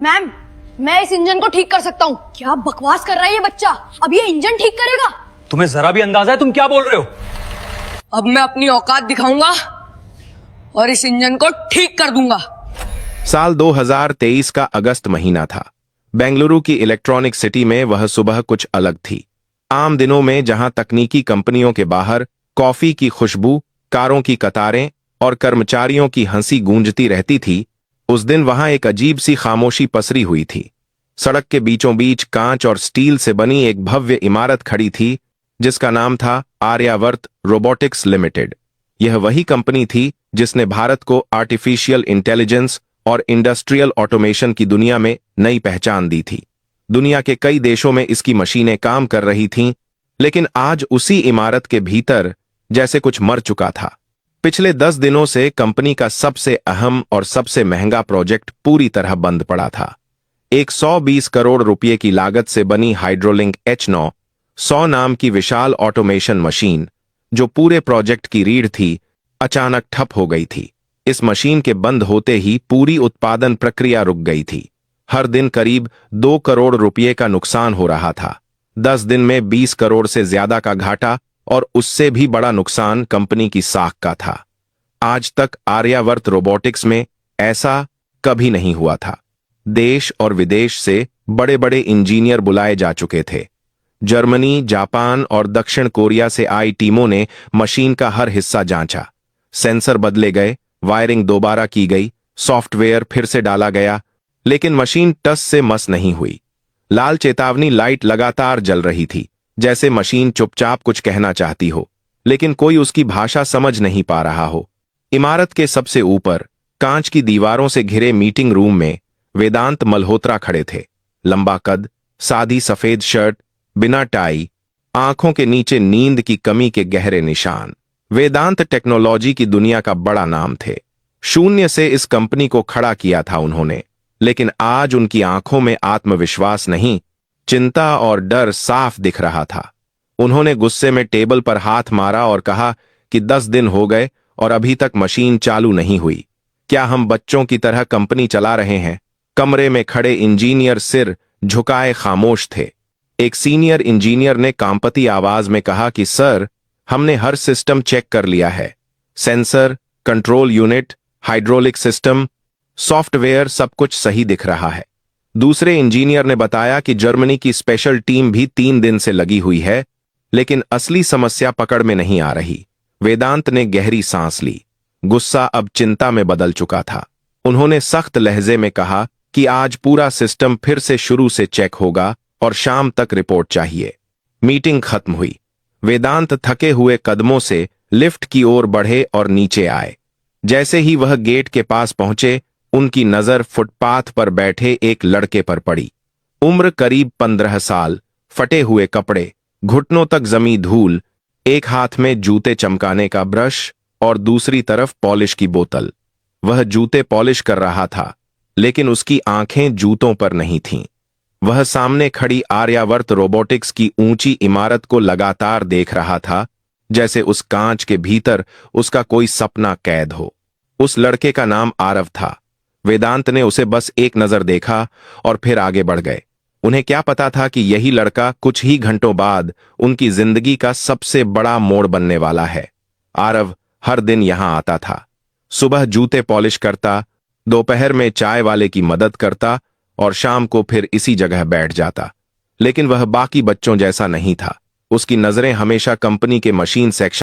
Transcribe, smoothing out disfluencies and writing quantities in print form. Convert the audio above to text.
Ma'am, मैं इस engine को ठीक कर सकता हूँ। क्या बकवास कर रहा है ये बच्चा? अब ये इंजन ठीक करेगा? तुम्हें जरा भी अंदाजा है तुम क्या बोल रहे हो? अब मैं अपनी औकात दिखाऊंगा और इस इंजन को ठीक कर दूंगा। साल 2023 का अगस्त महीना था। बेंगलुरु की इलेक्ट्रॉनिक सिटी में वह सुबह कुछ अलग थी। आम दिनों में जहां तकनीकी कंपनियों के बाहर कॉफी की खुशबू, कारों की कतारें और कर्मचारियों की हंसी गूंजती रहती थी, उस दिन वहां एक अजीब सी खामोशी पसरी हुई थी। सड़क के बीचों बीच कांच और स्टील से बनी एक भव्य इमारत खड़ी थी जिसका नाम था आर्यावर्त रोबोटिक्स लिमिटेड। यह वही कंपनी थी जिसने भारत को आर्टिफिशियल इंटेलिजेंस और इंडस्ट्रियल ऑटोमेशन की दुनिया में नई पहचान दी थी। दुनिया के कई देशों में इसकी मशीनें काम कर रही थीं, लेकिन आज उसी इमारत के भीतर जैसे कुछ मर चुका था। पिछले 10 दिनों से कंपनी का सबसे अहम और सबसे महंगा प्रोजेक्ट पूरी तरह बंद पड़ा था। एक 120 करोड़ रुपए की लागत से बनी हाइड्रोलिंक H9 100 नाम की विशाल ऑटोमेशन मशीन, जो पूरे प्रोजेक्ट की रीढ़ थी, अचानक ठप हो गई थी। इस मशीन के बंद होते ही पूरी उत्पादन प्रक्रिया रुक गई थी। हर दिन करीब 2 करोड़ रुपए का नुकसान हो रहा था। 10 दिन में 20 करोड़ से ज्यादा का घाटा और उससे भी बड़ा नुकसान कंपनी की साख का था। आज तक आर्यावर्त रोबोटिक्स में ऐसा कभी नहीं हुआ था। देश और विदेश से बड़े बड़े इंजीनियर बुलाए जा चुके थे। जर्मनी, जापान और दक्षिण कोरिया से आई टीमों ने मशीन का हर हिस्सा जांचा। सेंसर बदले गए, वायरिंग दोबारा की गई, सॉफ्टवेयर फिर से डाला गया, लेकिन मशीन टस से मस नहीं हुई। लाल चेतावनी लाइट लगातार जल रही थी, जैसे मशीन चुपचाप कुछ कहना चाहती हो, लेकिन कोई उसकी भाषा समझ नहीं पा रहा हो। इमारत के सबसे ऊपर कांच की दीवारों से घिरे मीटिंग रूम में वेदांत मल्होत्रा खड़े थे। लंबा कद, सादी सफेद शर्ट, बिना टाई, आंखों के नीचे नींद की कमी के गहरे निशान। वेदांत टेक्नोलॉजी की दुनिया का बड़ा नाम थे। शून्य से इस कंपनी को खड़ा किया था उन्होंने, लेकिन आज उनकी आंखों में आत्मविश्वास नहीं, चिंता और डर साफ दिख रहा था। उन्होंने गुस्से में टेबल पर हाथ मारा और कहा कि 10 दिन हो गए और अभी तक मशीन चालू नहीं हुई। क्या हम बच्चों की तरह कंपनी चला रहे हैं? कमरे में खड़े इंजीनियर सिर झुकाए खामोश थे। एक सीनियर इंजीनियर ने कांपती आवाज में कहा कि सर, हमने हर सिस्टम चेक कर लिया है। Sensor, control unit, hydraulic system, software, सब कुछ सही दिख रहा है। दूसरे इंजीनियर ने बताया कि जर्मनी की स्पेशल टीम भी 3 दिन से लगी हुई है, लेकिन असली समस्या पकड़ में नहीं आ रही। वेदांत ने गहरी सांस ली। गुस्सा अब चिंता में बदल चुका था। उन्होंने सख्त लहजे में कहा कि आज पूरा सिस्टम फिर से शुरू से चेक होगा और शाम तक रिपोर्ट चाहिए। मीटिंग खत्म हुई। वेदांत थके हुए कदमों से लिफ्ट की ओर बढ़े और नीचे आए। जैसे ही वह गेट के पास पहुंचे, उनकी नजर फुटपाथ पर बैठे एक लड़के पर पड़ी। उम्र करीब 15 साल, फटे हुए कपड़े, घुटनों तक जमी धूल, एक हाथ में जूते चमकाने का ब्रश और दूसरी तरफ पॉलिश की बोतल। वह जूते पॉलिश कर रहा था, लेकिन उसकी आंखें जूतों पर नहीं थीं। वह सामने खड़ी आर्यावर्त रोबोटिक्स की ऊंची इमारत को लगातार देख रहा था, जैसे उस कांच के भीतर उसका कोई सपना कैद हो। उस लड़के का नाम आरव था। वेदांत ने उसे बस एक नजर देखा और फिर आगे बढ़ गए। उन्हें क्या पता था कि यही लड़का कुछ ही घंटों बाद उनकी जिंदगी का सबसे बड़ा मोड़ बनने वाला है। आरव हर दिन यहां आता था। सुबह जूते पॉलिश करता, दोपहर में चाय वाले की मदद करता और शाम को फिर इसी जगह बैठ जाता। लेकिन वह बाकी बच्चों जैसा नहीं था। उसकी नजरें हमेशा कंपनी के मशीन सेक्शन